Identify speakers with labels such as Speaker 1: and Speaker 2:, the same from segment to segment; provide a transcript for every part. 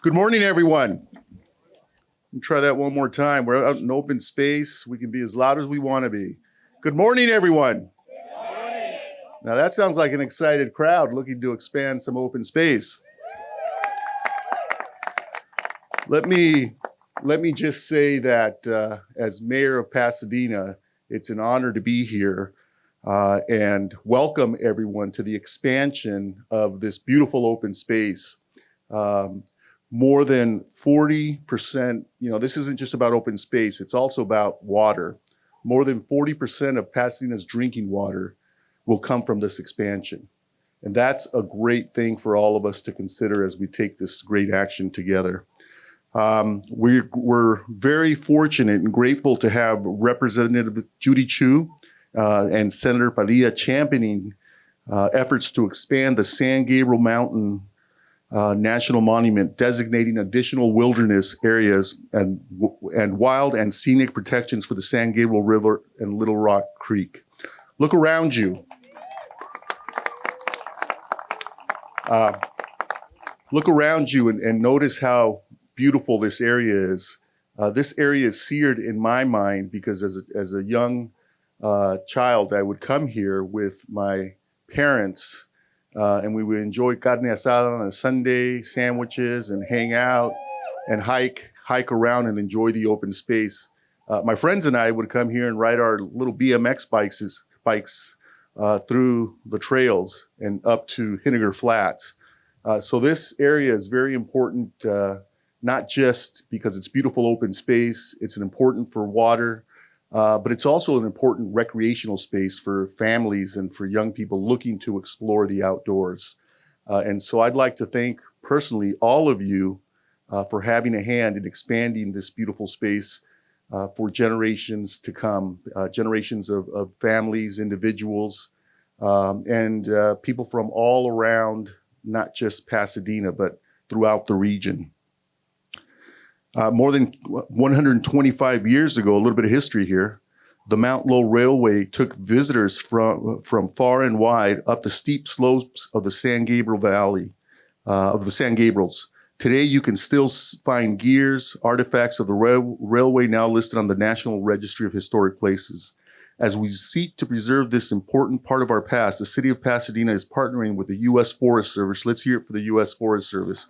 Speaker 1: Good morning, everyone. Try that one more time. We're out in open space. We can be as loud as we want to be. Good morning, everyone. Good morning. Now that sounds like an excited crowd looking to expand some open space. Let me just say that as mayor of Pasadena, it's an honor to be here and welcome everyone to the expansion of this beautiful open space. More than 40%, this isn't just about open space, it's also about water. More than 40% of Pasadena's drinking water will come from this expansion. And that's a great thing for all of us to consider as we take this great action together. We're very fortunate and grateful to have Representative Judy and Senator Padilla championing efforts to expand the San Gabriel Mountain National Monument, designating additional wilderness areas and wild and scenic protections for the San Gabriel River and Little Rock Creek. Look around you. Look around you and notice how beautiful this area is. This area is seared in my mind because as a young child, I would come here with my parents and we would enjoy carne asada on a Sunday, sandwiches, and hang out and hike around and enjoy the open space. My friends and I would come here and ride our little BMX bikes through the trails and up to Hinniger Flats. So this area is very important, not just because it's beautiful open space, it's important for water, but it's also an important recreational space for families and for young people looking to explore the outdoors. And so I'd like to thank personally all of you for having a hand in expanding this beautiful space for generations to come, generations of families, individuals, and people from all around, not just Pasadena, but throughout the region. More than 125 years ago, a little bit of history here, the Mount Low Railway took visitors from far and wide up the steep slopes of the San Gabriel Valley, of the San Gabriels. Today, you can still find gears, artifacts of the railway now listed on the National Registry of Historic Places. As we seek to preserve this important part of our past, the city of Pasadena is partnering with the U.S. Forest Service. Let's hear it for the U.S. Forest Service.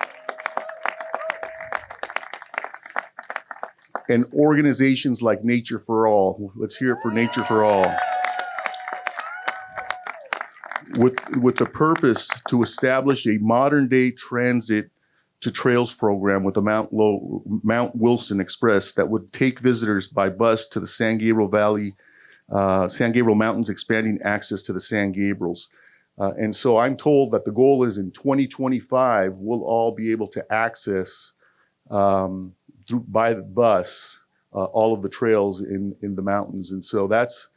Speaker 1: And organizations like Nature for All. Let's hear it for Nature for All. With the purpose to establish a modern-day transit to trails program with the Mount Wilson Express that would take visitors by bus to the San Gabriel Valley, San Gabriel Mountains, expanding access to the San Gabriels. And so I'm told that the goal is in 2025, we'll all be able to access by the bus, all of the trails in the mountains. And so that's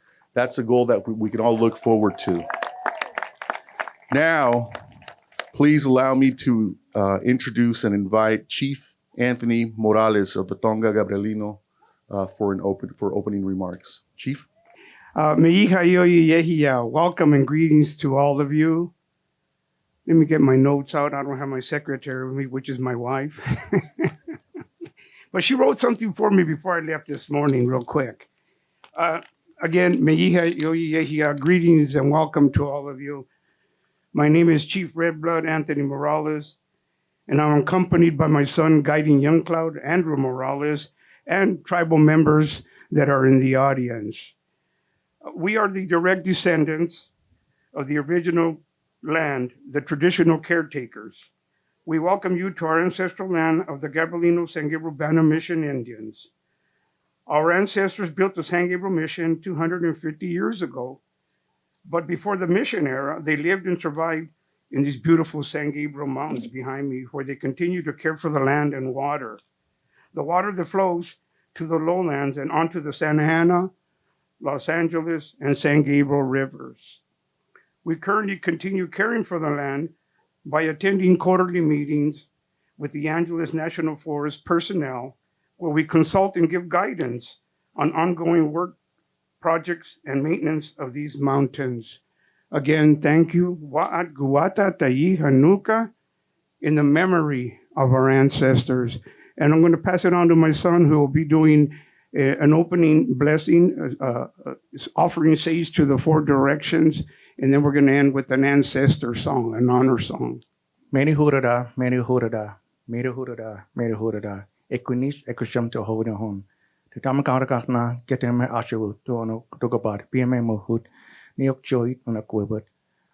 Speaker 1: a goal that we can all look forward to. Now, please allow me to introduce and invite Chief Anthony Morales of the Tonga Gabrielino for opening remarks. Chief?
Speaker 2: Welcome and greetings to all of you. Let me get my notes out. I don't have my secretary with me, which is my wife. But she wrote something for me before I left this morning real quick. Again, greetings and welcome to all of you. My name is Chief Red Blood Anthony Morales, and I'm accompanied by my son, Guiding Young Cloud, Andrew Morales, and tribal members that are in the audience. We are the direct descendants of the original land, the traditional caretakers. We welcome you to our ancestral land of the Gabrielino San Gabriel Bana Mission Indians. Our ancestors built the San Gabriel Mission 250 years ago, but before the mission era, they lived and survived in these beautiful San Gabriel Mountains behind me, where they continue to care for the land and water. The water that flows to the lowlands and onto the Santa Ana, Los Angeles, and San Gabriel rivers. We currently continue caring for the land by attending quarterly meetings with the Angeles National Forest personnel, where we consult and give guidance on ongoing work, projects, and maintenance of these mountains. Again, thank you. Wa'at guwata tayi hanuka, in the memory of our ancestors. And I'm going to pass it on to my son, who will be doing an opening blessing, offering sage to the four directions. And then we're going to end with an ancestor song, an honor song.
Speaker 3: Many hurada, many hurada, many hurada, many hurada. Equinis, equisham to hold a home. The Tamakana, get him ashu to ono to go bad, PMA mohut, Neok joy on a quibbot.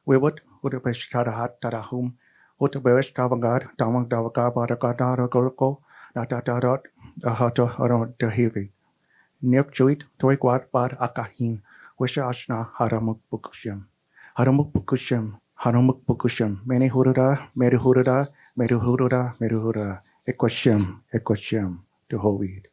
Speaker 3: Wibbot, who the best hat tarahum, who the best tavangard, Tamak Davaka, Badakata, Gorko, Natatarot, a hoto around the heavy. Neok joy, toy quad bad akahin, wish ashna haramuk bukusham. Haramuk bukusham. Hanumuk Pukusham, Many Hurada, Mary Hurada, Mary Hurada, Mary Hurada, Equasham, to Hovid.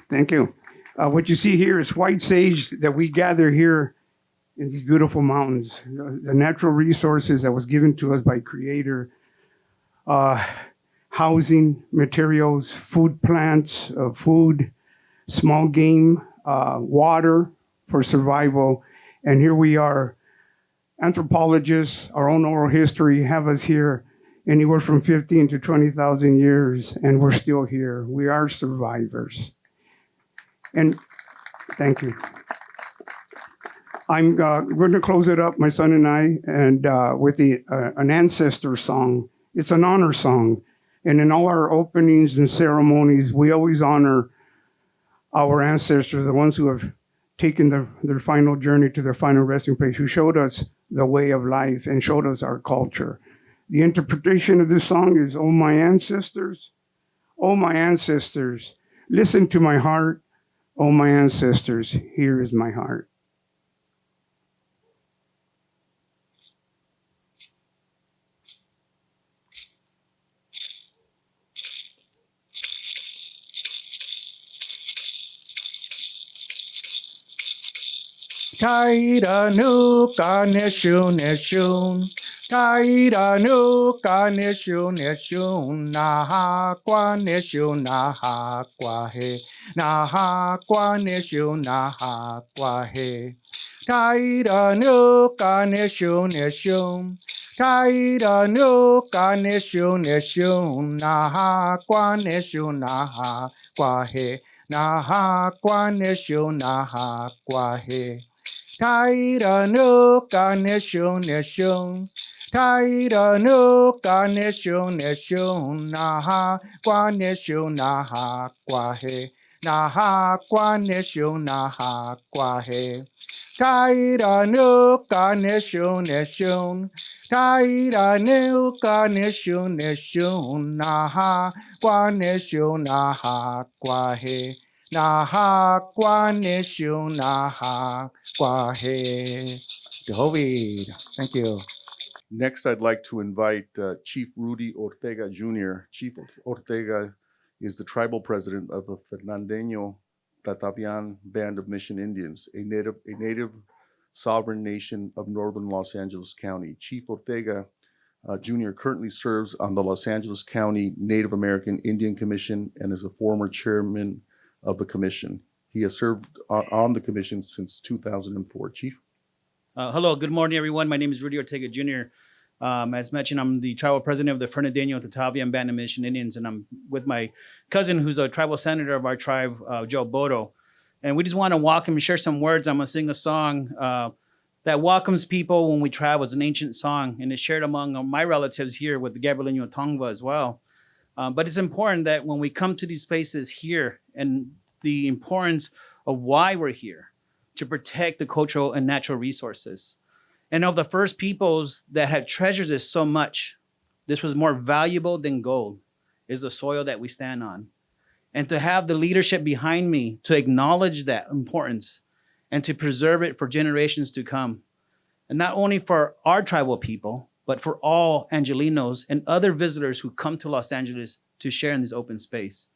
Speaker 2: Thank you. What you see here is white sage that we gather here in these beautiful mountains. The natural resources that was given to us by Creator, uh, housing, materials, food plants, food, small game, water for survival. And here we are, anthropologists, our own oral history have us here anywhere from 15 to 20,000 years, and we're still here. We are survivors. And thank you. I'm going to close it up, my son and I, and with an ancestor song. It's an honor song. And in all our openings and ceremonies, we always honor our ancestors, the ones who have taken their final journey to their final resting place, who showed us the way of life and showed us our culture. The interpretation of this song is, oh, my ancestors, listen to my heart. Oh, my ancestors, here is my heart.
Speaker 3: Taira nuka neshun. Taira nuka neshun. Naha kwa neshun, naha kwa he. Naha kwa neshun, naha kwa he. Taira nuka neshun. Taira nuka neshun. Naha kwa neshun, naha kwa he. Naha kwa neshun, naha kwa he. Taira nuka neshun. Taira nuka neshun. Naha kwa neshun, naha kwa he. Naha kwa neshun, naha kwa he. Taira nuka nishun nishun. Taira nuka nishun nishun. Naha kwa nishun naha kwa he. Naha kwa nishun naha kwa he. Jehovah. Thank you.
Speaker 1: Next, I'd like to invite Chief Rudy Ortega Jr. Chief Ortega is the tribal president of the Fernandeño Tatavian Band of Mission Indians, a native sovereign nation of northern Los Angeles County. Chief Ortega Jr. currently serves on the Los Angeles County Native American Indian Commission and is a former chairman of the commission. He has served on the commission since 2004. Chief?
Speaker 4: Hello, good morning, everyone. My name is Rudy Ortega Jr. As mentioned, I'm the tribal president of the Fernandeño Tatavian Band of Mission Indians, and I'm with my cousin, who's a tribal senator of our tribe, Joe Bodo. And we just want to welcome and share some words. I'm going to sing a song that welcomes people when we travel. It's an ancient song, and it's shared among my relatives here with the Gabrielino Tongva as well. But it's important that when we come to these places here, and the importance of why we're here, to protect the cultural and natural resources. And of the first peoples that had treasured this so much, this was more valuable than gold, is the soil that we stand on. And to have the leadership behind me to acknowledge that importance and to preserve it for generations to come. And not only for our tribal people, but for all Angelinos and other visitors who come to Los Angeles to share in this open space.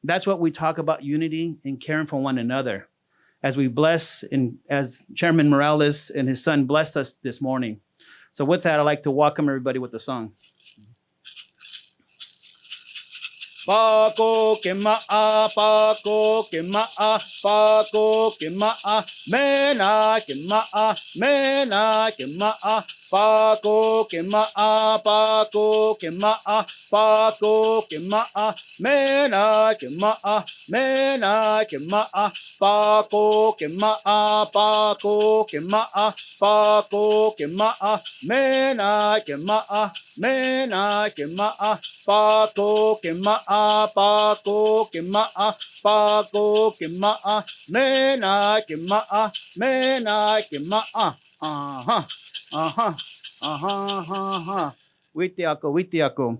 Speaker 4: That's what we talk about, unity and caring for one another. As we bless, and as Chairman Morales and his son blessed us this morning. So with that, I'd like to welcome everybody with the song. Paco que ma'a, Paco que ma'a, Paco que ma'a, mena que ma'a, mena que ma'a, Paco que ma'a, Paco que ma'a, Paco que ma'a, mena que ma'a, mena que ma'a, Paco que ma'a, Paco que ma'a, Paco que ma'a, mena que ma'a, mena que ma'a, Paco que ma'a, Paco que ma'a, Paco que ma'a, mena que ma'a, mena que ma'a. Witiako, witiako.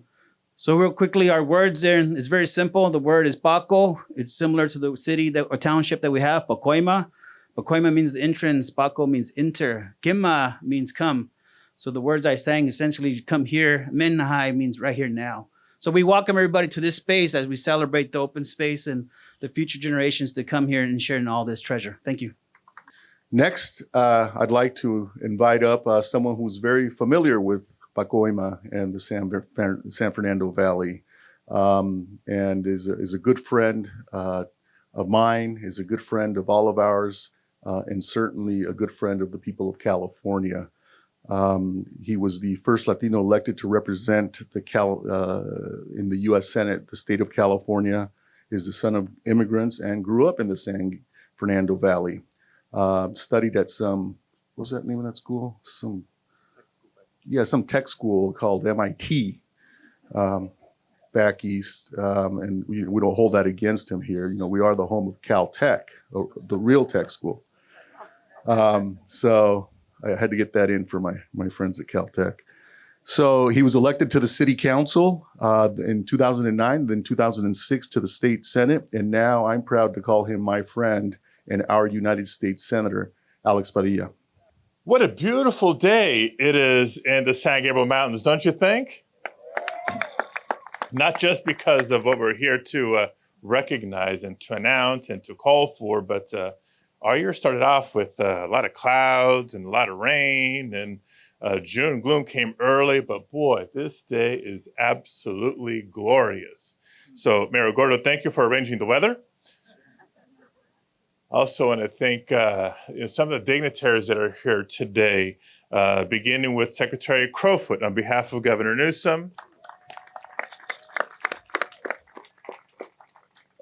Speaker 4: So real quickly, our words there is very simple. The word is Paco. It's similar to the city or township that we have, Pacoima. Pacoima means the entrance. Paco means enter. Kima means come. So the words I sang essentially come here. Menhai means right here now. So we welcome everybody to this space as we celebrate the open space and the future generations to come here and share in all this treasure. Thank you.
Speaker 1: Next, I'd like to invite up someone who's very familiar with Pacoima and the San Fernando Valley, and is a good friend of mine, is a good friend of all of ours, and certainly a good friend of the people of California. He was the first Latino elected to represent in the U.S. Senate, the state of California, is the son of immigrants and grew up in the San Fernando Valley. Studied at some, what was that name of that school? Some tech school called MIT back east. And we don't hold that against him here. You know, we are the home of Caltech, the real tech school. So I had to get that in for my friends at Caltech. So he was elected to the city council in 2009, then 2006 to the state senate. And now I'm proud to call him my friend and our United States Senator, Alex Padilla.
Speaker 5: What a beautiful day it is in the San Gabriel Mountains, don't you think? Not just because of what we're here to recognize and to announce and to call for, but our year started off with a lot of clouds and a lot of rain, and June gloom came early, but boy, this day is absolutely glorious. So Mayor Gordo, thank you for arranging the weather. Also want to thank some of the dignitaries that are here today, beginning with Secretary Crowfoot on behalf of Governor Newsom.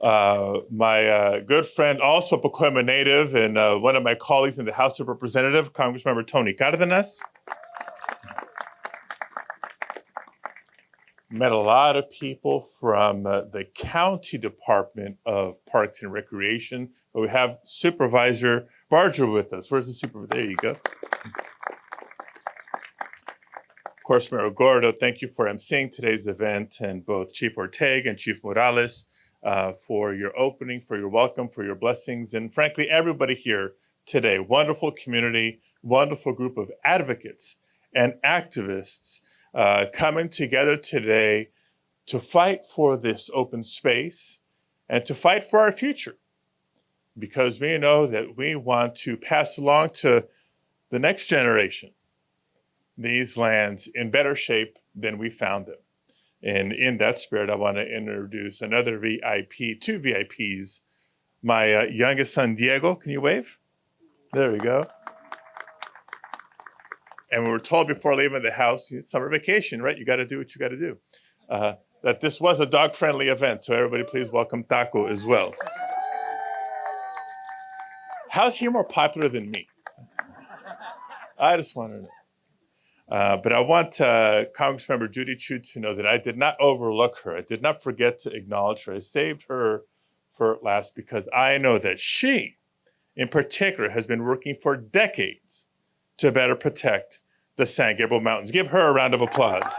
Speaker 5: My good friend, also Pacoima native, and one of my colleagues in the House of Representatives, Congressmember Tony Cardenas. Met a lot of people from the County Department of Parks and Recreation, but we have Supervisor Barger with us. Where's the super? There you go. Of course, Mayor Gordo, thank you for emceeing today's event, and both Chief Ortega and Chief Morales for your opening, for your welcome, for your blessings, and frankly, everybody here today. Wonderful community, wonderful group of advocates and activists coming together today to fight for this open space and to fight for our future. Because we know that we want to pass along to the next generation these lands in better shape than we found them. And in that spirit, I want to introduce another VIP, two VIPs. My youngest son, Diego, can you wave? There we go. And we were told before leaving the house, it's summer vacation, right? You got to do what you got to do. That this was a dog-friendly event, so everybody please welcome Taco as well. How's he more popular than me? I just want to know. But I want Congressmember Judy to know that I did not overlook her. I did not forget to acknowledge her. I saved her for last because I know that she, in particular, has been working for decades to better protect the San Gabriel Mountains. Give her a round of applause.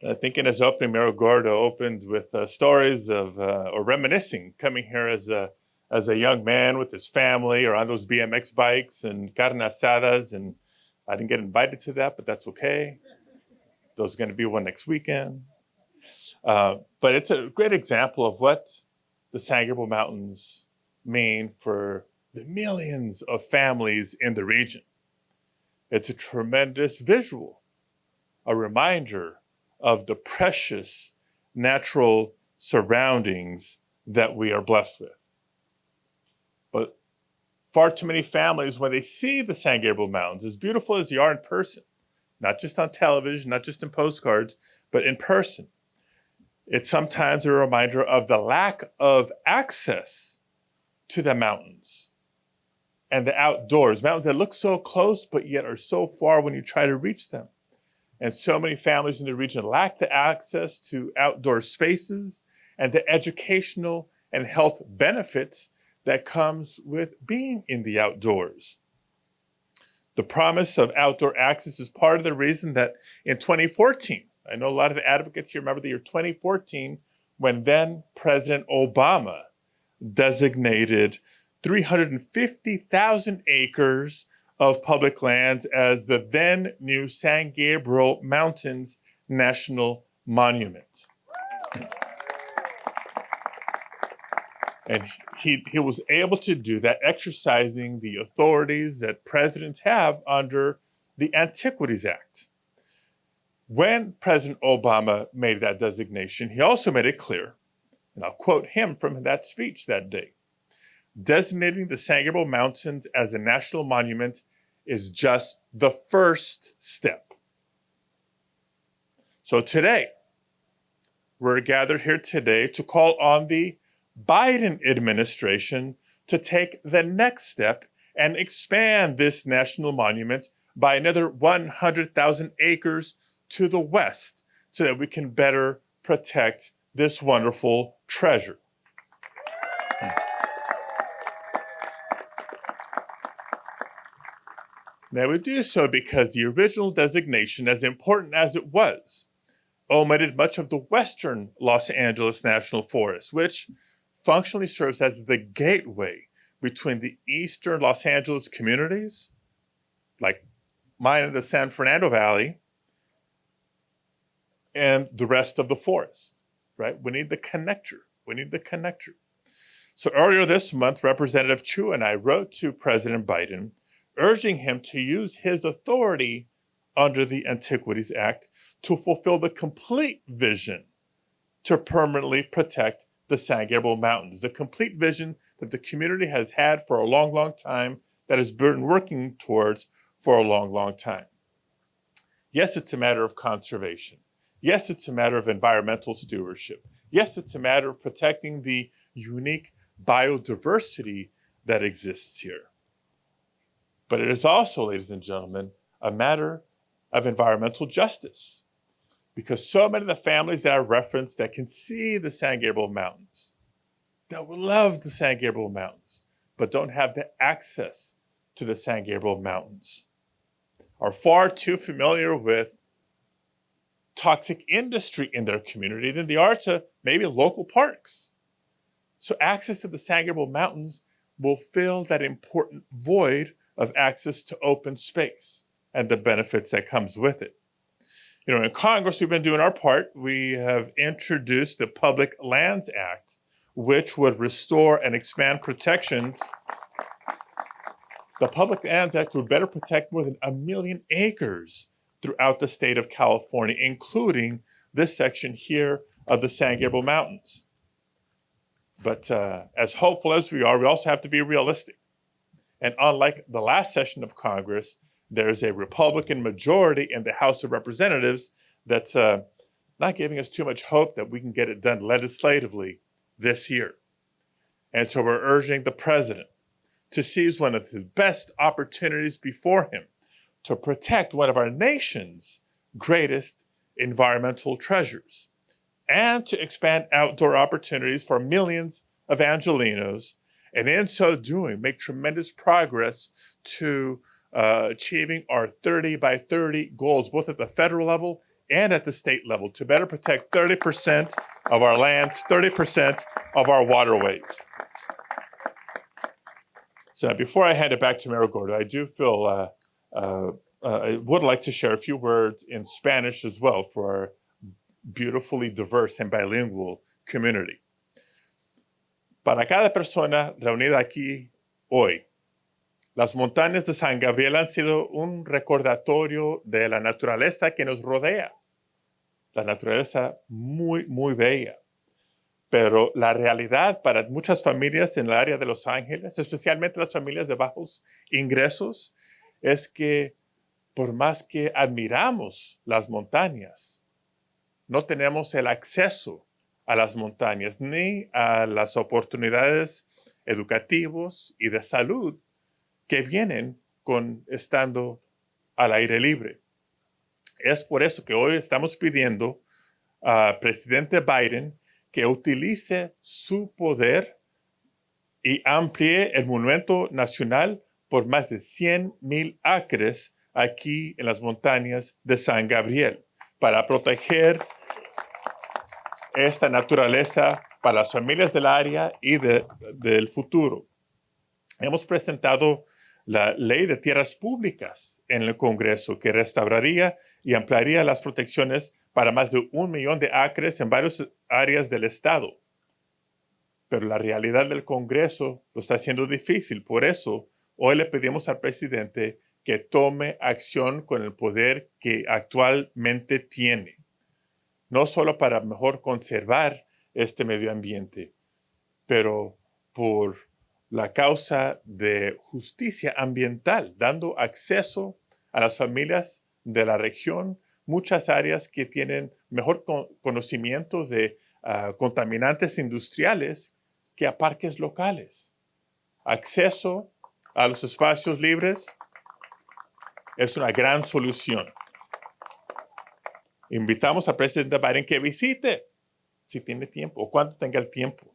Speaker 5: I think in his opening, Mayor Gordo opened with stories of, or reminiscing, coming here as a young man with his family or on those BMX bikes and carne asadas. And I didn't get invited to that, but that's okay. There's going to be one next weekend. But it's a great example of what the San Gabriel Mountains mean for the millions of families in the region. It's a tremendous visual, a reminder of the precious natural surroundings that we are blessed with. But far too many families, when they see the San Gabriel Mountains, as beautiful as they are in person, not just on television, not just in postcards, but in person, it's sometimes a reminder of the lack of access to the mountains and the outdoors. Mountains that look so close, but yet are so far when you try to reach them. And so many families in the region lack the access to outdoor spaces and the educational and health benefits that comes with being in the outdoors. The promise of outdoor access is part of the reason that in 2014, I know a lot of the advocates here remember the year 2014, when then President Obama designated 350,000 acres of public lands as the then new San Gabriel Mountains National Monument. And he was able to do that exercising the authorities that presidents have under the Antiquities Act. When President Obama made that designation, he also made it clear, and I'll quote him from that speech that day, designating the San Gabriel Mountains as a national monument is just the first step. So today, we're gathered here today to call on the Biden administration to take the next step and expand this national monument by another 100,000 acres to the west so that we can better protect this wonderful treasure. Now we do so because the original designation, as important as it was, omitted much of the western Los Angeles National Forest, which functionally serves as the gateway between the eastern Los Angeles communities, like mine in the San Fernando Valley, and the rest of the forest, right? We need the connector. We need the connector. So earlier this month, Representative Chu and I wrote to President Biden, urging him to use his authority under the Antiquities Act to fulfill the complete vision to permanently protect the San Gabriel Mountains, the complete vision that the community has had for a long, long time, that has been working towards for a long, long time. Yes, it's a matter of conservation. Yes, it's a matter of environmental stewardship. Yes, it's a matter of protecting the unique biodiversity that exists here. But it is also, ladies and gentlemen, a matter of environmental justice. because so many of the families that I referenced that can see the San Gabriel Mountains, that will love the San Gabriel Mountains, but don't have the access to the San Gabriel Mountains, are far too familiar with toxic industry in their community than they are to maybe local parks. So access to the San Gabriel Mountains will fill that important void of access to open space and the benefits that comes with it. You know, in Congress, we've been doing our part. We have introduced the Public Lands Act, which would restore and expand protections. The Public Lands Act would better protect more than 1 million acres throughout the state of California, including this section here of the San Gabriel Mountains. But as hopeful as we are, we also have to be realistic. And unlike the last session of Congress, there's a Republican majority in the House of Representatives that's not giving us too much hope that we can get it done legislatively this year. And so we're urging the president to seize one of his best opportunities before him to protect one of our nation's greatest environmental treasures and to expand outdoor opportunities for millions of Angelenos, and in so doing, make tremendous progress to achieving our 30 by 30 goals, both at the federal level and at the state level, to better protect 30% of our lands, 30% of our waterways. So now, before I hand it back to Mayor Gordo, I do feel I would like to share a few words in Spanish as well for our beautifully diverse and bilingual community. Para cada persona reunida aquí hoy, las montañas de San Gabriel han sido un recordatorio de la naturaleza que nos rodea. La naturaleza muy, muy bella. Pero la realidad para muchas familias en el área de Los Ángeles, especialmente las familias de bajos ingresos, es que por más que admiramos las montañas, no tenemos el acceso a las montañas ni a las oportunidades educativas y de salud que vienen con estando al aire libre. Es por eso que hoy estamos pidiendo al presidente Biden que utilice su poder y amplíe el monumento nacional por más de 100,000 acres aquí en las montañas de San Gabriel para proteger esta naturaleza para las familias del área y del futuro. Hemos presentado la Ley de Tierras Públicas en el Congreso que restauraría y ampliaría las protecciones para más de 1 millón de acres en varias áreas del estado. Pero la realidad del Congreso lo está haciendo difícil. Por eso, hoy le pedimos al presidente que tome acción con el poder que actualmente tiene. No solo para mejor conservar este medio ambiente, pero por la causa de justicia ambiental, dando acceso a las familias de la región, muchas áreas que tienen mejor conocimiento de contaminantes industriales que a parques locales. Acceso a los espacios libres es una gran solución. Invitamos al presidente Biden que visite, si tiene tiempo o cuando tenga el tiempo,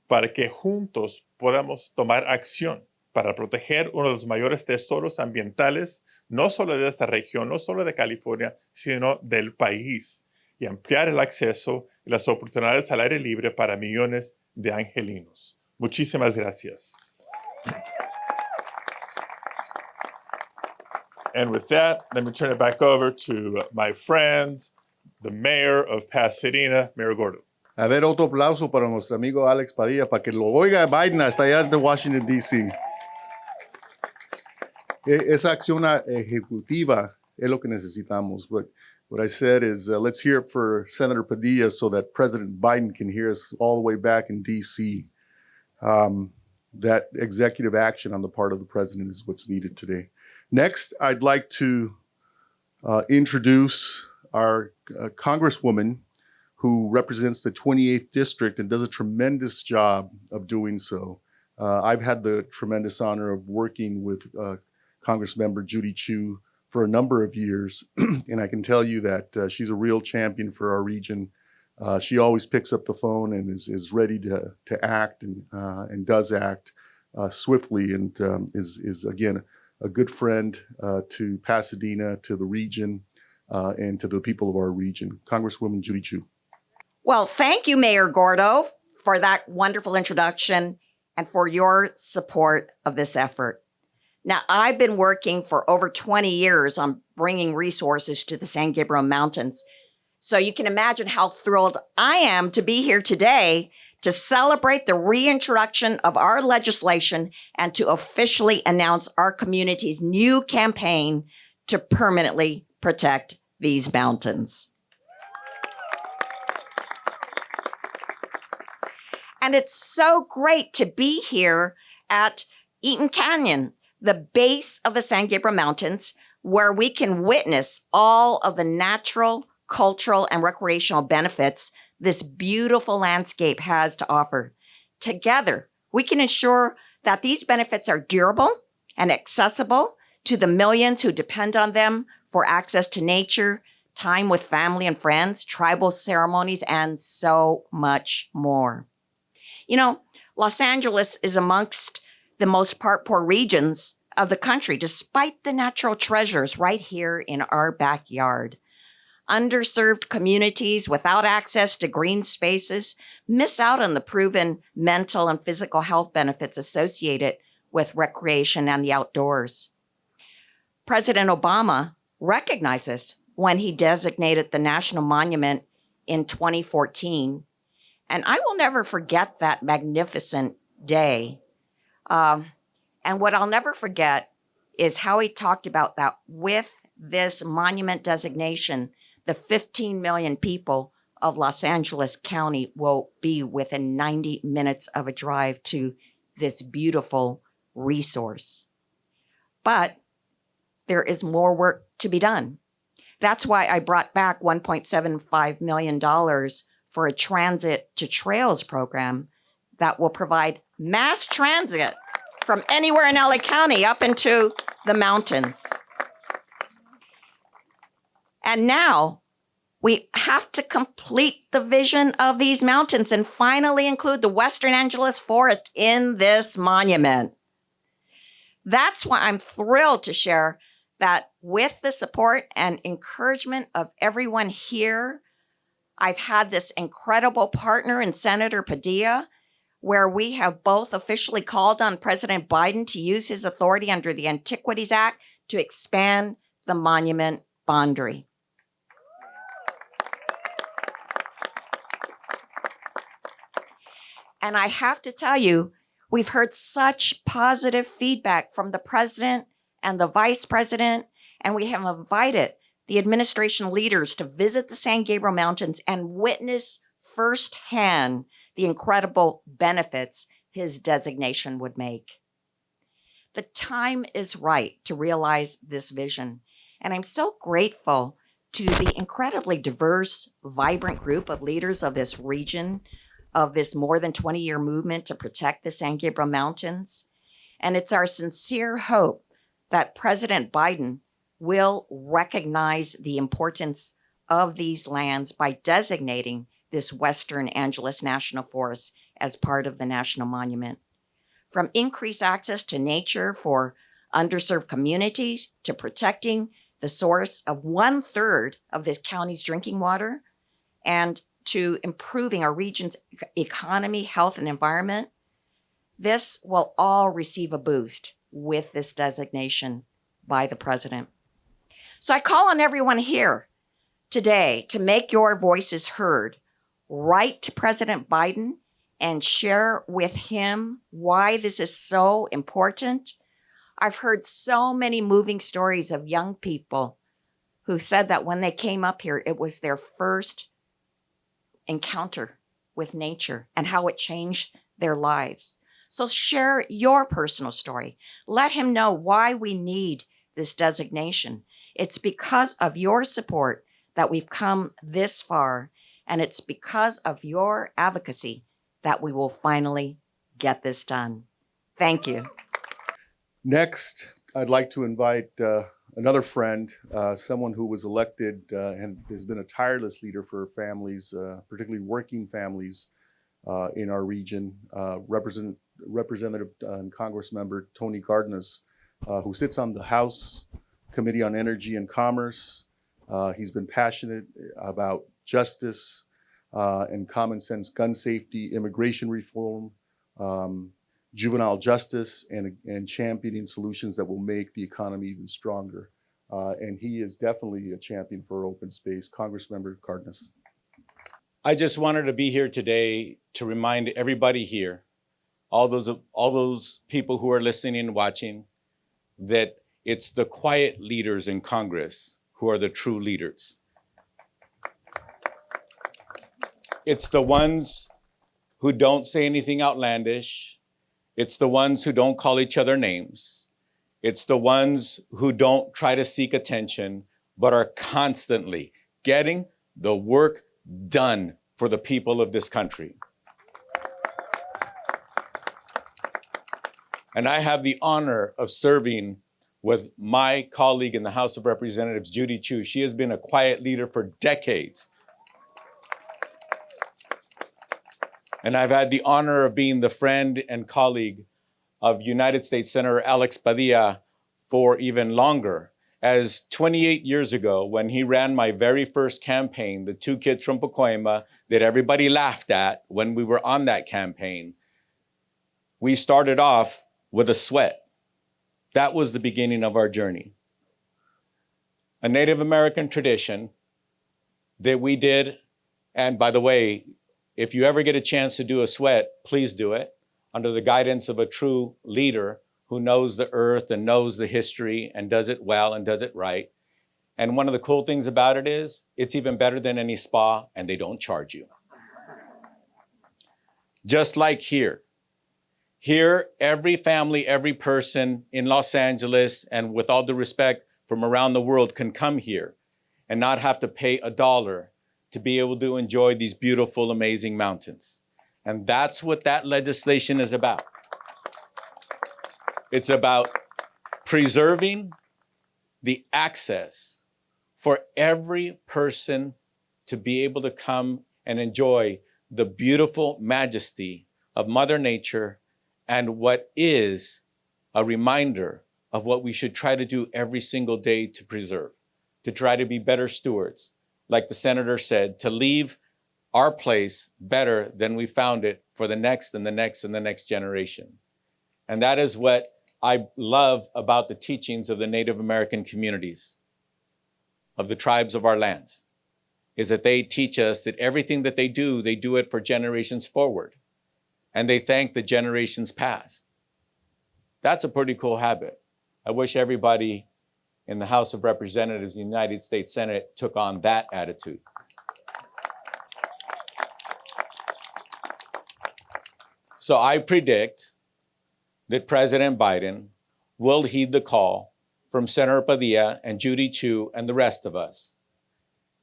Speaker 5: para que juntos podamos tomar acción para proteger uno de los mayores tesoros ambientales, no solo de esta región, no solo de California, sino del país, y ampliar el acceso y las oportunidades al aire libre para millones de angelinos. Muchísimas gracias. And with that, let me turn it back over to my friend, the mayor of Pasadena, Mayor Gordo.
Speaker 1: A ver, otro aplauso para nuestro amigo Alex Padilla, para que lo oiga Biden hasta allá de Washington, D.C. Esa acción ejecutiva es lo que necesitamos. What I said is let's hear it for Senator Padilla so that President Biden can hear us all the way back in D.C. That executive action on the part of the president is what's needed today. Next, I'd like to introduce our Congresswoman who represents the 28th District and does a tremendous job of doing so. I've had the tremendous honor of working with Congressmember Judy for a number of years. And I can tell you that she's a real champion for our region. She always picks up the phone and is ready to act and does act swiftly, and is again a good friend to Pasadena, to the region, and to the people of our region. Congresswoman Judy Chu.
Speaker 6: Well, thank you, Mayor Gordo, for that wonderful introduction and for your support of this effort. Now, I've been working for over 20 years on bringing resources to the San Gabriel Mountains. So you can imagine how thrilled I am to be here today to celebrate the reintroduction of our legislation and to officially announce our community's new campaign to permanently protect these mountains. And it's so great to be here at Eaton Canyon, the base of the San Gabriel Mountains, where we can witness all of the natural, cultural, and recreational benefits this beautiful landscape has to offer. Together, we can ensure that these benefits are durable and accessible to the millions who depend on them for access to nature, time with family and friends, tribal ceremonies, and so much more. You know, Los Angeles is amongst the most part-poor regions of the country, despite the natural treasures right here in our backyard. Underserved communities without access to green spaces miss out on the proven mental and physical health benefits associated with recreation and the outdoors. President Obama recognized this when he designated the national monument in 2014. And I will never forget that magnificent day. And what I'll never forget is how he talked about that with this monument designation, the 15 million people of Los Angeles County will be within 90 minutes of a drive to this beautiful resource. But there is more work to be done. That's why I brought back $1.75 million for a transit to trails program that will provide mass transit from anywhere in LA County up into the mountains. And now we have to complete the vision of these mountains and finally include the Western Angeles Forest in this monument. That's why I'm thrilled to share that with the support and encouragement of everyone here, I've had this incredible partner in Senator Padilla, where we have both officially called on President Biden to use his authority under the Antiquities Act to expand the monument boundary. And I have to tell you, we've heard such positive feedback from the president and the vice president, and we have invited the administration leaders to visit the San Gabriel Mountains and witness firsthand the incredible benefits his designation would make. The time is right to realize this vision, and I'm so grateful to the incredibly diverse, vibrant group of leaders of this region, of this more than 20-year movement to protect the San Gabriel Mountains. And it's our sincere hope that President Biden will recognize the importance of these lands by designating this Western Angeles National Forest as part of the national monument. From increased access to nature for underserved communities to protecting the source of 1/3 of this county's drinking water and to improving our region's economy, health, and environment, this will all receive a boost with this designation by the president. So I call on everyone here today to make your voices heard. Write to President Biden and share with him why this is so important. I've heard so many moving stories of young people who said that when they came up here, it was their first encounter with nature and how it changed their lives. So share your personal story. Let him know why we need this designation. It's because of your support that we've come this far, and it's because of your advocacy that we will finally get this done. Thank you.
Speaker 1: Next, I'd like to invite another friend, someone who was elected and has been a tireless leader for families, particularly working families in our region, Representative and Congress member Tony Cardenas, who sits on the House Committee on Energy and Commerce. He's been passionate about justice and common sense gun safety, immigration reform, juvenile justice, and championing solutions that will make the economy even stronger. And he is definitely a champion for open space. Congressmember Cardenas.
Speaker 7: I just wanted to be here today to remind everybody here, all those people who are listening and watching, that it's the quiet leaders in Congress who are the true leaders. It's the ones who don't say anything outlandish. It's the ones who don't call each other names. It's the ones who don't try to seek attention, but are constantly getting the work done for the people of this country. And I have the honor of serving with my colleague in the House of Representatives, Judy Chu. She has been a quiet leader for decades. And I've had the honor of being the friend and colleague of United States Senator Alex Padilla for even longer. As 28 years ago, when he ran my very first campaign, the two kids from Pacoima that everybody laughed at when we were on that campaign, we started off with a sweat. That was the beginning of our journey. A Native American tradition that we did, and by the way, if you ever get a chance to do a sweat, please do it under the guidance of a true leader who knows the earth and knows the history and does it well and does it right. And one of the cool things about it is it's even better than any spa, and they don't charge you. Just like here. Here, every family, every person in Los Angeles, and with all due respect, from around the world can come here and not have to pay $1 to be able to enjoy these beautiful, amazing mountains. And that's what that legislation is about. It's about preserving the access for every person to be able to come and enjoy the beautiful majesty of Mother Nature and what is a reminder of what we should try to do every single day to preserve, to try to be better stewards. Like the senator said, to leave our place better than we found it for the next and the next and the next generation. And that is what I love about the teachings of the Native American communities, of the tribes of our lands, is that they teach us that everything that they do it for generations forward. And they thank the generations past. That's a pretty cool habit. I wish everybody in the House of Representatives, the United States Senate, took on that attitude. So I predict that President Biden will heed the call from Senator Padilla and Judy Chu and the rest of us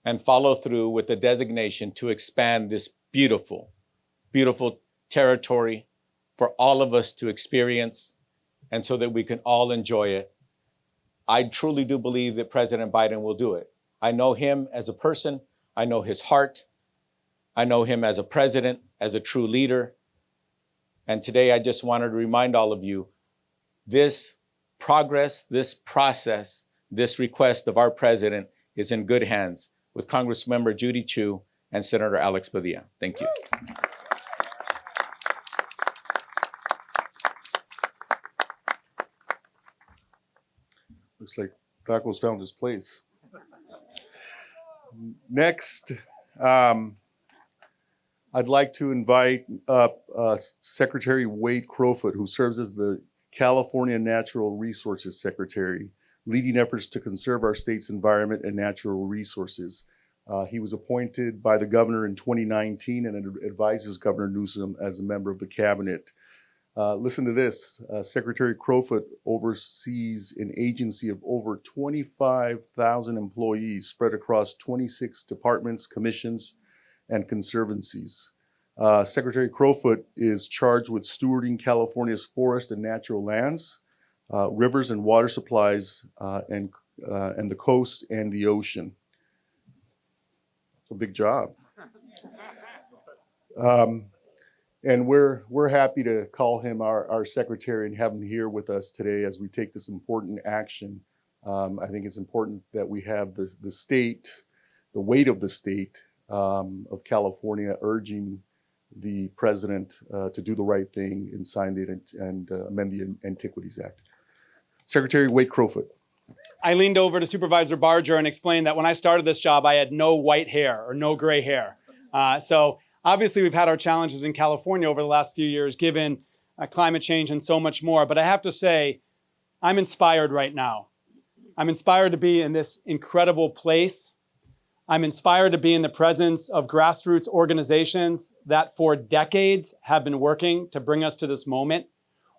Speaker 7: and follow through with the designation to expand this beautiful, beautiful territory for all of us to experience and so that we can all enjoy it. I truly do believe that President Biden will do it. I know him as a person. I know his heart. I know him as a president, as a true leader. And today I just wanted to remind all of you, this progress, this process, this request of our president is in good hands with Congressmember Judy Chu and Senator Alex Padilla. Thank you.
Speaker 1: Looks like tacos found his place. Next, I'd like to invite up Secretary Wade Crowfoot, who serves as the California Natural Resources Secretary, leading efforts to conserve our state's environment and natural resources. He was appointed by the governor in 2019 and advises Governor Newsom as a member of the cabinet. Listen to this. Secretary Crowfoot oversees an agency of over 25,000 employees spread across 26 departments, commissions, and conservancies. Secretary Crowfoot is charged with stewarding California's forest and natural lands, rivers and water supplies, and and the coast and the ocean. It's a big job. And we're happy to call him our secretary and have him here with us today as we take this important action. I think it's important that we have the state, the weight of the state of California urging the president to do the right thing and sign and amend the Antiquities Act. Secretary Wade Crowfoot.
Speaker 8: I leaned over to Supervisor Barger and explained that when I started this job, I had no white hair or no gray hair. So obviously we've had our challenges in California over the last few years, given climate change and so much more. But I have to say, I'm inspired right now. I'm inspired to be in this incredible place. I'm inspired to be in the presence of grassroots organizations that for decades have been working to bring us to this moment.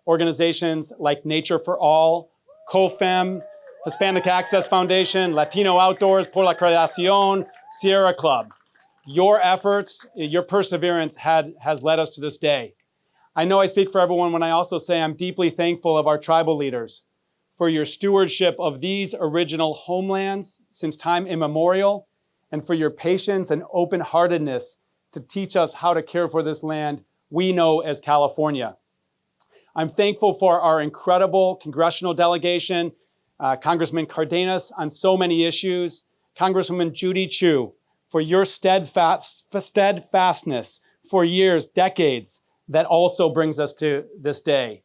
Speaker 8: Organizations like Nature for All, COFEM, Hispanic Access Foundation, Latino Outdoors, Por la Creación, Sierra Club. Your efforts, your perseverance has led us to this day. I know I speak for everyone when I also say I'm deeply thankful of our tribal leaders for your stewardship of these original homelands since time immemorial, and for your patience and open-heartedness to teach us how to care for this land we know as California. I'm thankful for our incredible congressional delegation, Congressman Cardenas on so many issues, Congresswoman Judy Chu for your steadfastness for years, decades, that also brings us to this day.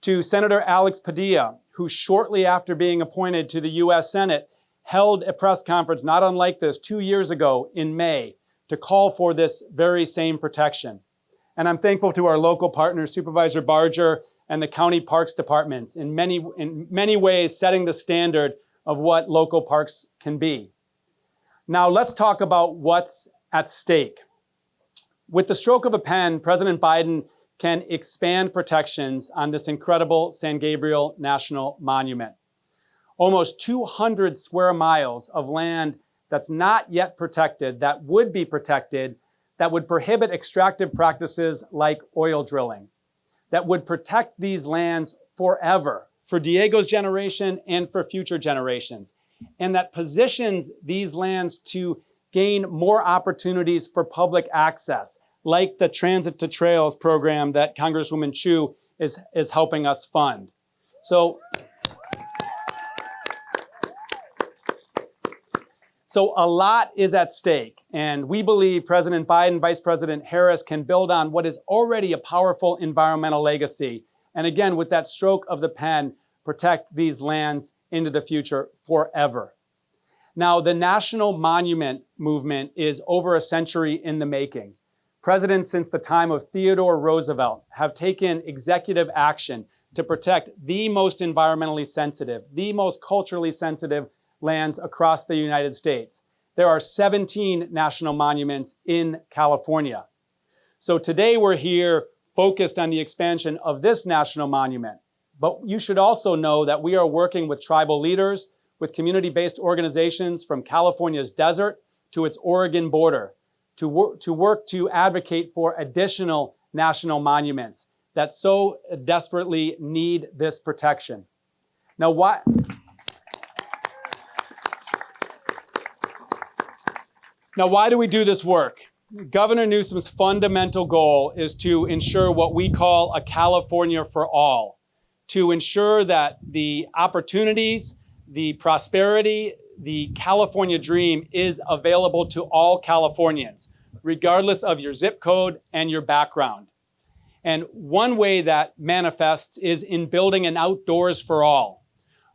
Speaker 8: To Senator Alex Padilla, who shortly after being appointed to the U.S. Senate, held a press conference not unlike this 2 years ago in May to call for this very same protection. And I'm thankful to our local partners, Supervisor Barger and the county parks departments, in many ways setting the standard of what local parks can be. Now let's talk about what's at stake. With the stroke of a pen, President Biden can expand protections on this incredible San Gabriel National Monument. Almost 200 square miles of land that's not yet protected, that would be protected, that would prohibit extractive practices like oil drilling, that would protect these lands forever, for Diego's generation and for future generations, and that positions these lands to gain more opportunities for public access, like the Transit to Trails program that Congresswoman Chu is helping us fund. So a lot is at stake, and we believe President Biden, Vice President Harris can build on what is already a powerful environmental legacy. And again, with that stroke of the pen, protect these lands into the future forever. Now, the national monument movement is over a century in the making. Presidents since the time of Theodore Roosevelt have taken executive action to protect the most environmentally sensitive, the most culturally sensitive lands across the United States. There are 17 national monuments in California. So today we're here focused on the expansion of this national monument. But you should also know that we are working with tribal leaders, with community-based organizations from California's desert to its Oregon border, to work to advocate for additional national monuments that so desperately need this protection. Now, why do we do this work? Governor Newsom's fundamental goal is to ensure what we call a California for all, to ensure that the opportunities, the prosperity, the California dream is available to all Californians, regardless of your zip code and your background. And one way that manifests is in building an outdoors for all.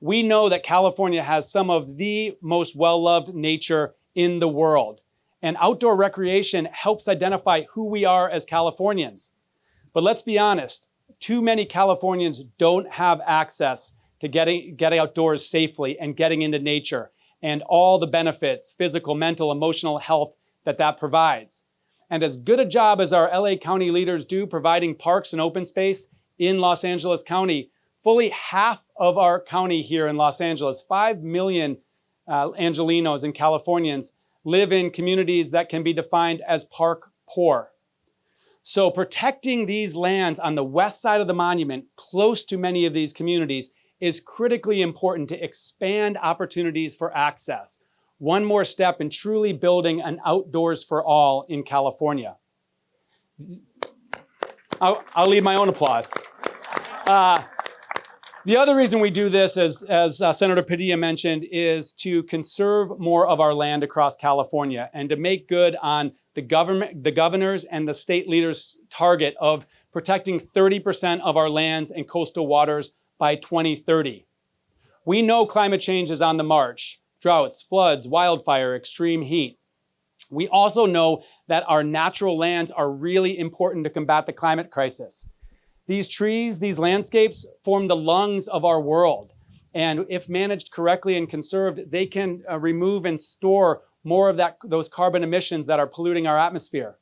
Speaker 8: We know that California has some of the most well-loved nature in the world. And outdoor recreation helps identify who we are as Californians. But let's be honest, too many Californians don't have access to getting outdoors safely and getting into nature and all the benefits, physical, mental, emotional health that provides. And as good a job as our LA County leaders do providing parks and open space in Los Angeles County, fully half of our county here in Los Angeles, 5 million Angelenos and Californians, live in communities that can be defined as park poor. So protecting these lands on the west side of the monument, close to many of these communities, is critically important to expand opportunities for access. One more step in truly building an outdoors for all in California. I'll leave my own applause. The other reason we do this, as Senator Padilla mentioned, is to conserve more of our land across California and to make good on the governor's and the state leaders' target of protecting 30% of our lands and coastal waters by 2030. We know climate change is on the march: droughts, floods, wildfire, extreme heat. We also know that our natural lands are really important to combat the climate crisis. These trees, these landscapes form the lungs of our world. And if managed correctly and conserved, they can remove and store more of those carbon emissions that are polluting our atmosphere.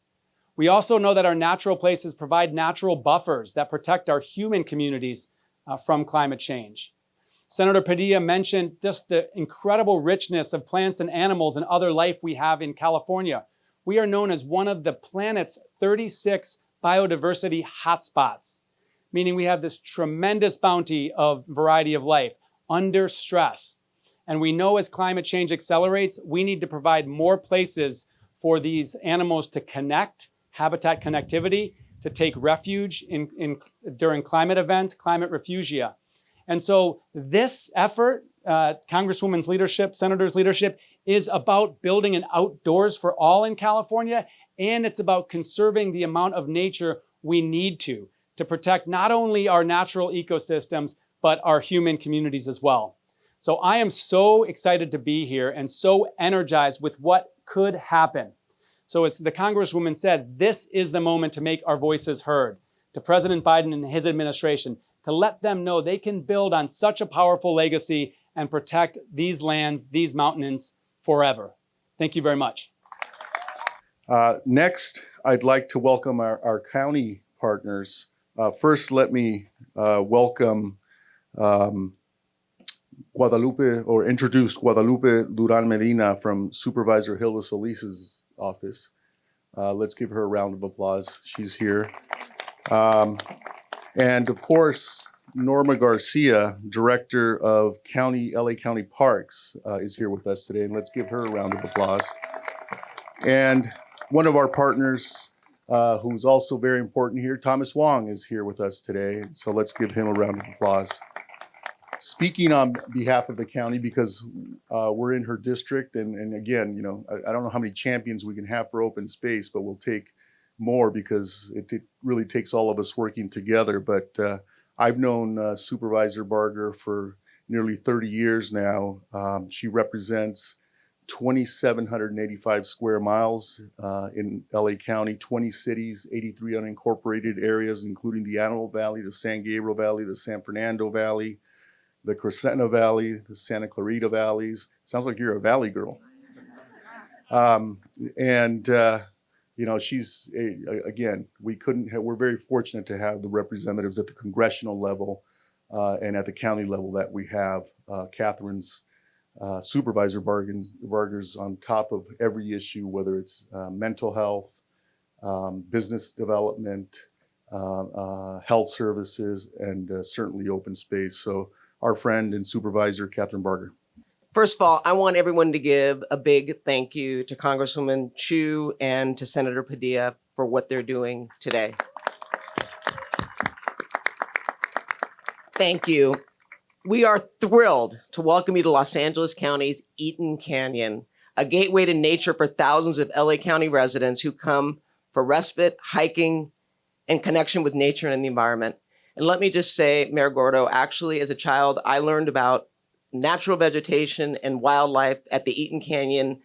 Speaker 8: We also know that our natural places provide natural buffers that protect our human communities from climate change. Senator Padilla mentioned just the incredible richness of plants and animals and other life we have in California. We are known as one of the planet's 36 biodiversity hotspots, meaning we have this tremendous bounty of variety of life under stress. And we know as climate change accelerates, we need to provide more places for these animals to connect, habitat connectivity, to take refuge during climate events, climate refugia. And so this effort, Congresswoman's leadership, Senator's leadership, is about building an outdoors for all in California, and it's about conserving the amount of nature we need to protect not only our natural ecosystems, but our human communities as well. So I am so excited to be here and so energized with what could happen. So as the Congresswoman said, this is the moment to make our voices heard to President Biden and his administration, to let them know they can build on such a powerful legacy and protect these lands, these mountains forever. Thank you very much.
Speaker 1: Next, I'd like to welcome our county partners. First, let me welcome Guadalupe, or introduce Guadalupe Duran Medina from Supervisor Hilda Solis's office. Let's give her a round of applause. She's here. And of course, Norma Garcia, Director of LA County Parks, is here with us today, and let's give her a round of applause. And one of our partners, who's also very important here, Thomas Wong, is here with us today, so let's give him a round of applause. Speaking on behalf of the county, because we're in her district, and again, you know, I don't know how many champions we can have for open space, but we'll take more because it really takes all of us working together. But I've known Supervisor Barger for nearly 30 years now. She represents 2,785 square miles in LA County, 20 cities, 83 unincorporated areas, including the Antelope Valley, the San Gabriel Valley, the San Fernando Valley, the Crescenta Valley, the Santa Clarita Valleys. Sounds like you're a Valley girl. You know, she's, again, we're very fortunate to have the representatives at the congressional level and at the county level that we have. Catherine's Supervisor Barger's on top of every issue, whether it's mental health, business development, health services, and certainly open space. So our friend and Supervisor Catherine Barger.
Speaker 9: First of all, I want everyone to give a big thank you to Congresswoman Chu and to Senator Padilla for what they're doing today. Thank you. We are thrilled to welcome you to Los Angeles County's Eaton Canyon, a gateway to nature for thousands of LA County residents who come for respite, hiking, and connection with nature and the environment. And let me just say, Mayor Gordo, actually, as a child, I learned about natural vegetation and wildlife at the Eaton Canyon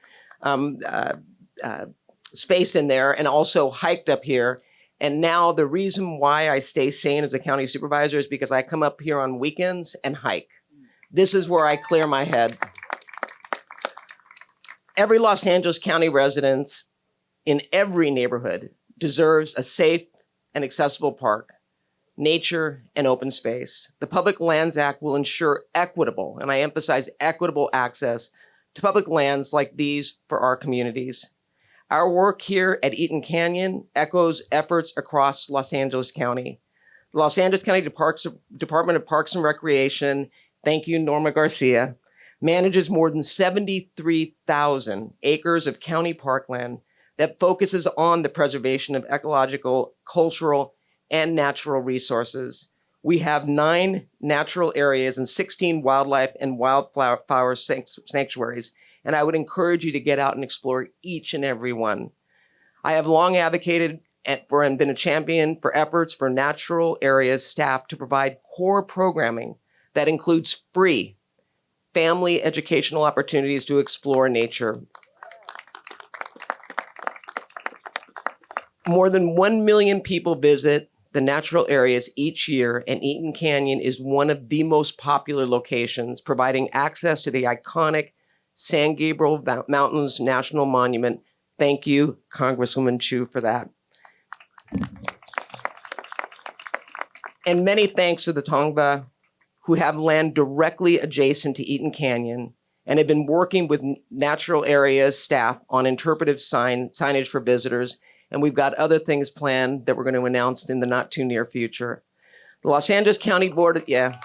Speaker 9: space in there, and also hiked up here. And now the reason why I stay sane as a county supervisor is because I come up here on weekends and hike. This is where I clear my head. Every Los Angeles County resident in every neighborhood deserves a safe and accessible park, nature, and open space. The Public Lands Act will ensure equitable, and I emphasize equitable, access to public lands like these for our communities. Our work here at Eaton Canyon echoes efforts across Los Angeles County. The Los Angeles County Department of Parks and Recreation thank you, Norma Garcia, manages more than 73,000 acres of county parkland that focuses on the preservation of ecological, cultural, and natural resources. We have 9 natural areas and 16 wildlife and wildflower sanctuaries, and I would encourage you to get out and explore each and every one. I have long advocated for and been a champion for efforts for natural areas staff to provide core programming that includes free family educational opportunities to explore nature. More than 1 million people visit the natural areas each year, and Eaton Canyon is one of the most popular locations, providing access to the iconic San Gabriel Mountains National Monument. Thank you, Congresswoman Chu, for that. And many thanks to the Tongva, who have land directly adjacent to Eaton Canyon and have been working with natural areas staff on interpretive signage for visitors. And we've got other things planned that we're going to announce in the not too near future. The Los Angeles County Board, The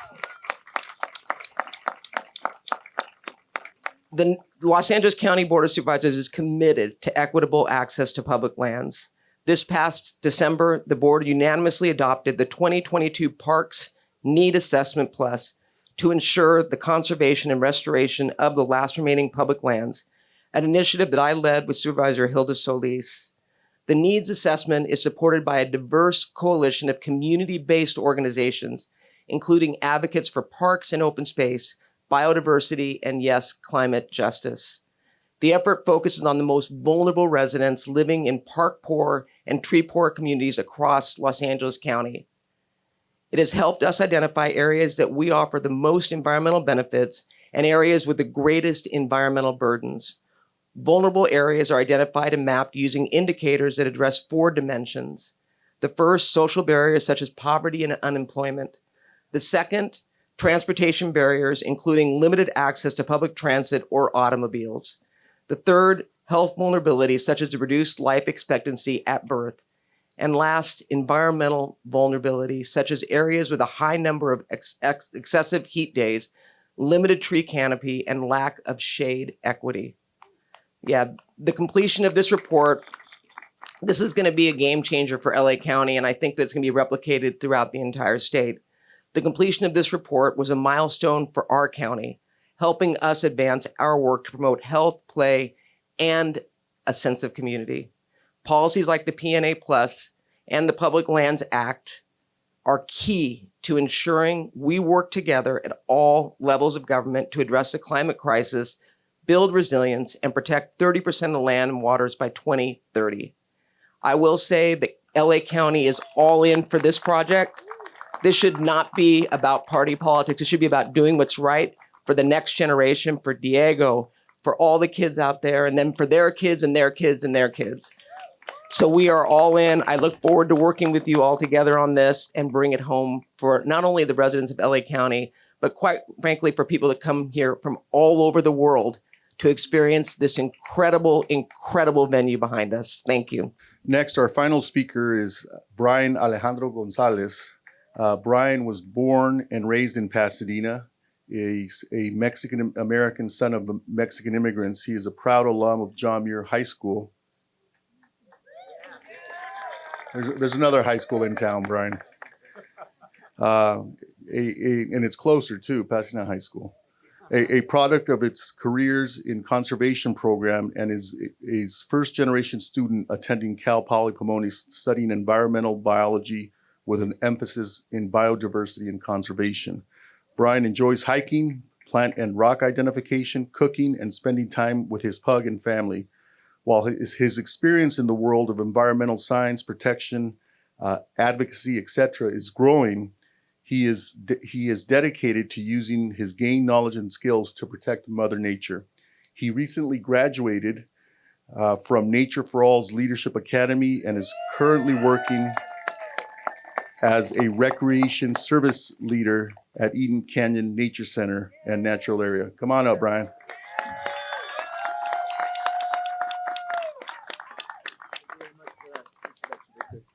Speaker 9: Los Angeles County Board of Supervisors is committed to equitable access to public lands. This past December, the board unanimously adopted the 2022 Parks Need Assessment Plus to ensure the conservation and restoration of the last remaining public lands, an initiative that I led with Supervisor Hilda Solis. The needs assessment is supported by a diverse coalition of community-based organizations, including advocates for parks and open space, biodiversity, and yes, climate justice. The effort focuses on the most vulnerable residents living in park-poor and tree-poor communities across Los Angeles County. It has helped us identify areas that we offer the most environmental benefits and areas with the greatest environmental burdens. Vulnerable areas are identified and mapped using indicators that address 4 dimensions. The first, social barriers such as poverty and unemployment. The second, transportation barriers, including limited access to public transit or automobiles. The third, health vulnerabilities such as reduced life expectancy at birth. And last, environmental vulnerabilities such as areas with a high number of excessive heat days, limited tree canopy, and lack of shade equity. Yeah, the completion of this report, this is going to be a game changer for LA County, and I think that's going to be replicated throughout the entire state. The completion of this report was a milestone for our county, helping us advance our work to promote health, play, and a sense of community. Policies like the PNA Plus and the Public Lands Act are key to ensuring we work together at all levels of government to address the climate crisis, build resilience, and protect 30% of land and waters by 2030. I will say that LA County is all in for this project. This should not be about party politics. It should be about doing what's right for the next generation, for Diego, for all the kids out there, and then for their kids and their kids and their kids. So we are all in. I look forward to working with you all together on this and bring it home for not only the residents of LA County, but quite frankly, for people that come here from all over the world to experience this incredible, incredible venue behind us. Thank you.
Speaker 1: Next, our final speaker is Brian Alejandro Gonzalez. Brian was born and raised in Pasadena, a Mexican-American son of Mexican immigrants. He is a proud alum of John Muir High School. There's another high school in town, Brian. And it's closer too, Pasadena High School. A product of its careers in conservation program and is first-generation student attending Cal Poly Pomona studying environmental biology with an emphasis in biodiversity and conservation. Brian enjoys hiking, plant and rock identification, cooking, and spending time with his pug and family. While his experience in the world of environmental science, protection, advocacy, etc., is growing, he is dedicated to using his gained knowledge and skills to protect Mother Nature. He recently graduated from Nature for All's Leadership Academy and is currently working as a recreation service leader at Eaton Canyon Nature Center and Natural Area. Come on up, Brian.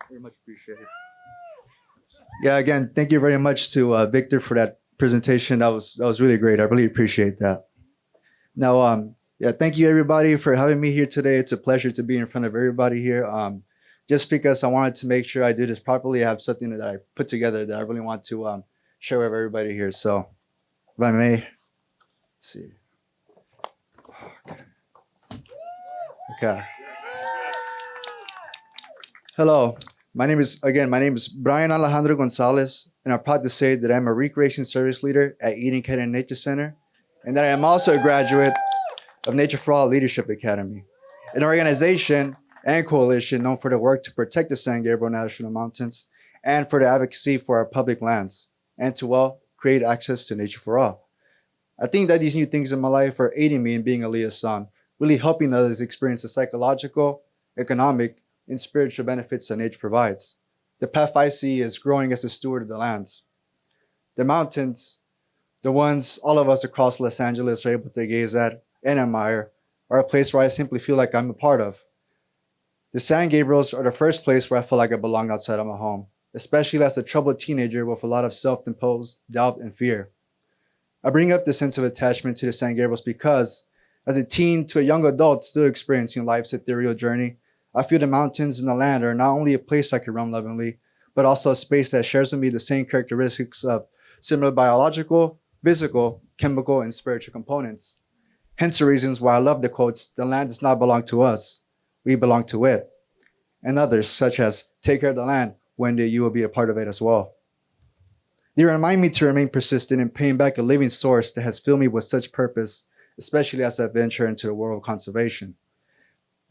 Speaker 10: Very much appreciated. Yeah, again, thank you very much to Victor for that presentation. That was really great. I really appreciate that. Now, yeah, thank you everybody for having me here today. It's a pleasure to be in front of everybody here. Just because I wanted to make sure I do this properly, I have something that I put together that I really want to share with everybody here. So, if I may, let's see. Okay. Hello, my name is Brian Alejandro Gonzalez, and I'm proud to say that I'm a recreation service leader at Eaton Canyon Nature Center, and that I am also a graduate of Nature for All Leadership Academy, an organization and coalition known for the work to protect the San Gabriel National Mountains and for the advocacy for our public lands and to, well, create access to nature for all. I think that these new things in my life are aiding me in being a liaison, really helping others experience the psychological, economic, and spiritual benefits that nature provides. The path I see is growing as a steward of the lands. The mountains, the ones all of us across Los Angeles are able to gaze at and admire, are a place where I simply feel like I'm a part of. The San Gabriels are the first place where I feel like I belong outside of my home, especially as a troubled teenager with a lot of self-imposed doubt and fear. I bring up the sense of attachment to the San Gabriels because, as a teen to a young adult still experiencing life's ethereal journey, I feel the mountains and the land are not only a place I can roam lovingly, but also a space that shares with me the same characteristics of similar biological, physical, chemical, and spiritual components. Hence the reasons why I love the quotes, "The land does not belong to us, we belong to it," and others such as, "Take care of the land, one day you will be a part of it as well." They remind me to remain persistent in paying back a living source that has filled me with such purpose, especially as I venture into the world of conservation.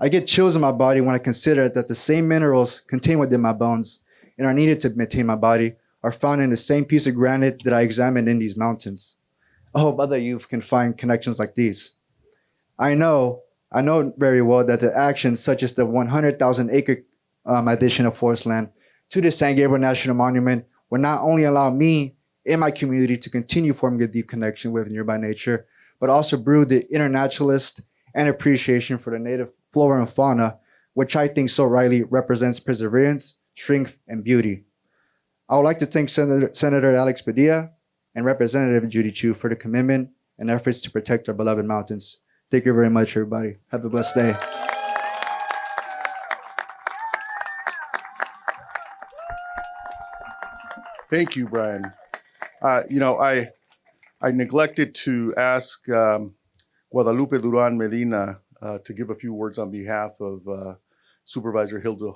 Speaker 10: I get chills in my body when I consider that the same minerals contained within my bones and are needed to maintain my body are found in the same piece of granite that I examined in these mountains. I hope other youth can find connections like these. I know very well that the actions such as the 100,000 acre addition of forest land to the San Gabriel National Monument will not only allow me and my community to continue forming a deep connection with nearby nature, but also brew the internationalist and appreciation for the native flora and fauna, which I think so rightly represents perseverance, strength, and beauty. I would like to thank Senator Alex Padilla and Representative Judy Chu for the commitment and efforts to protect our beloved mountains. Thank you very much, everybody. Have a blessed day.
Speaker 1: Thank you, Brian. I neglected to ask Guadalupe Duran Medina to give a few words on behalf of Supervisor Hilda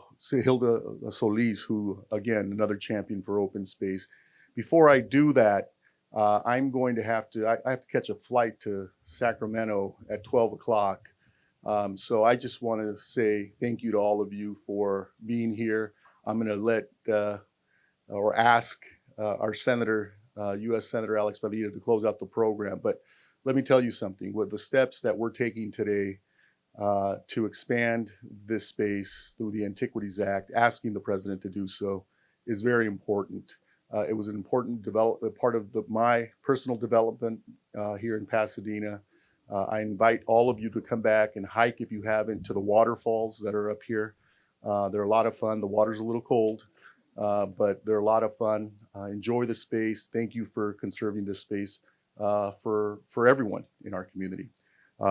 Speaker 1: Solis, who, again, another champion for open space. Before I do that, I'm going to have to, I have to catch a flight to Sacramento at 12 o'clock. So I just want to say thank you to all of you for being here. I'm going to let or ask our Senator, U.S. Senator Alex Padilla to close out the program. But let me tell you something, with the steps that we're taking today to expand this space through the Antiquities Act, asking the president to do so is very important. It was an important part of my personal development here in Pasadena. I invite all of you to come back and hike, if you haven't, to the waterfalls that are up here. They're a lot of fun. The water's a little cold, but they're a lot of fun. Enjoy the space. Thank you for conserving this space for everyone in our community.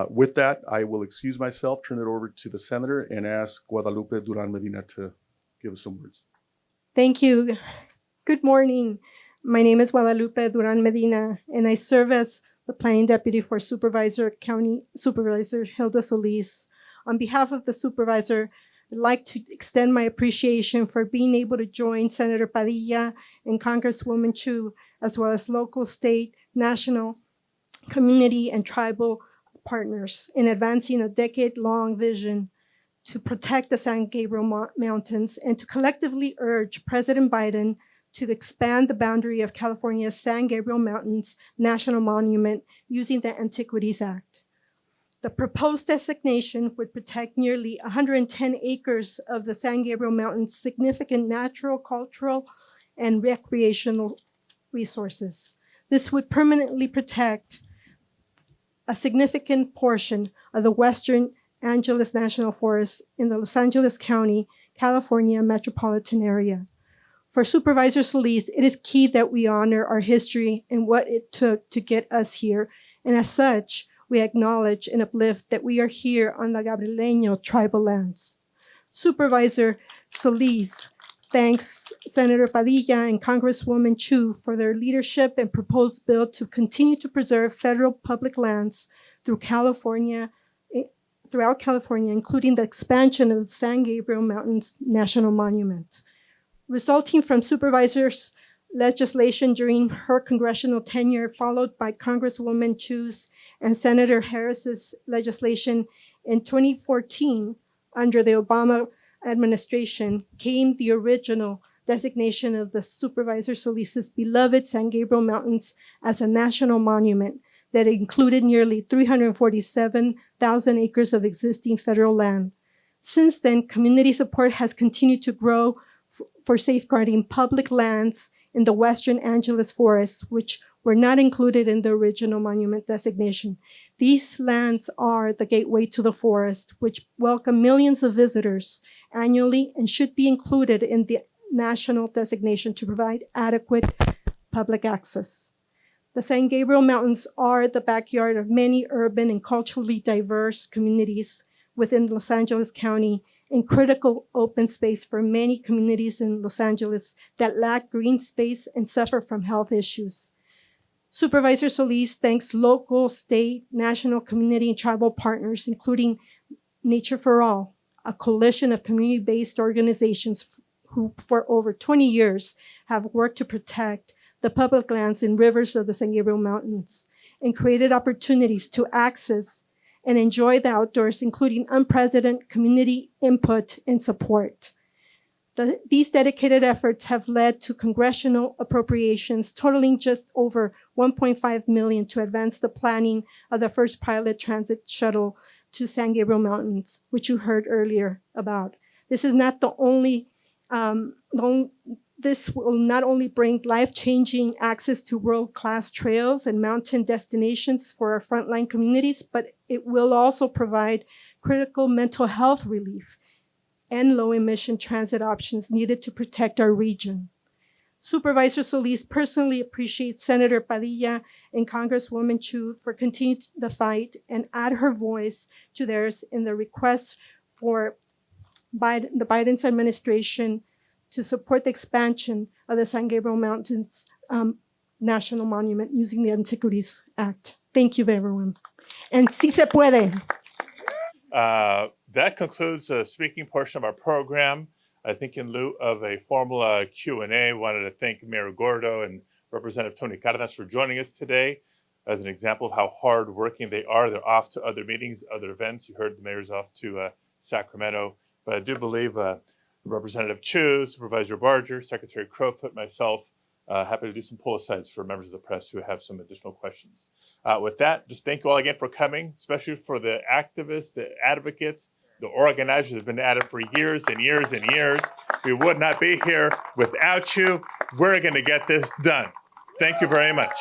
Speaker 1: With that, I will excuse myself, turn it over to the Senator, and ask Guadalupe Duran Medina to give us some words.
Speaker 11: Thank you. Good morning. My name is Guadalupe Duran Medina, and I serve as the Planning Deputy for County Supervisor Hilda Solis. On behalf of the Supervisor, I'd like to extend my appreciation for being able to join Senator Padilla and Congresswoman Chu, as well as local, state, national, community, and tribal partners in advancing a decade-long vision to protect the San Gabriel Mountains and to collectively urge President Biden to expand the boundary of California's San Gabriel Mountains National Monument using the Antiquities Act. The proposed designation would protect nearly 110 acres of the San Gabriel Mountains' significant natural, cultural, and recreational resources. This would permanently protect a significant portion of the Western Angeles National Forest in the Los Angeles County, California metropolitan area. For Supervisor Solis, it is key that we honor our history and what it took to get us here. And as such, we acknowledge and uplift that we are here on the Gabrieleño tribal lands. Supervisor Solis thanks Senator Padilla and Congresswoman Chu for their leadership and proposed bill to continue to preserve federal public lands throughout California, including the expansion of the San Gabriel Mountains National Monument. Resulting from Supervisor's legislation during her congressional tenure, followed by Congresswoman Chu's and Senator Harris's legislation in 2014 under the Obama administration, came the original designation of the Supervisor Solis's beloved San Gabriel Mountains as a national monument that included nearly 347,000 acres of existing federal land. Since then, community support has continued to grow for safeguarding public lands in the Western Angeles forests, which were not included in the original monument designation. These lands are the gateway to the forest, which welcome millions of visitors annually and should be included in the national designation to provide adequate public access. The San Gabriel Mountains are the backyard of many urban and culturally diverse communities within Los Angeles County and critical open space for many communities in Los Angeles that lack green space and suffer from health issues. Supervisor Solis thanks local, state, national, community, and tribal partners, including Nature for All, a coalition of community-based organizations who for over 20 years have worked to protect the public lands and rivers of the San Gabriel Mountains and created opportunities to access and enjoy the outdoors, including unprecedented community input and support. These dedicated efforts have led to congressional appropriations totaling just over $1.5 million to advance the planning of the first pilot transit shuttle to San Gabriel Mountains, which you heard earlier about. This is not the only, this will not only bring life-changing access to world-class trails and mountain destinations for our frontline communities, but it will also provide critical mental health relief and low-emission transit options needed to protect our region. Supervisor Solis personally appreciates Senator Padilla and Congresswoman Chu for continuing the fight and add her voice to theirs in the request for the Biden's administration to support the expansion of the San Gabriel Mountains National Monument using the Antiquities Act. Thank you, everyone. And si se puede.
Speaker 5: That concludes the speaking portion of our program. I think in lieu of a formal Q&A, I wanted to thank Mayor Gordo and Representative Tony Cardenas for joining us today as an example of how hardworking they are. They're off to other meetings, other events. You heard the mayor's off to Sacramento. But I do believe Representative Chu, Supervisor Barger, Secretary Crowfoot, myself, happy to do some pull-asides for members of the press who have some additional questions. With that, just thank you all again for coming, especially for the activists, the advocates, the organizers that have been at it for years and years and years. We would not be here without you. We're going to get this done. Thank you very much.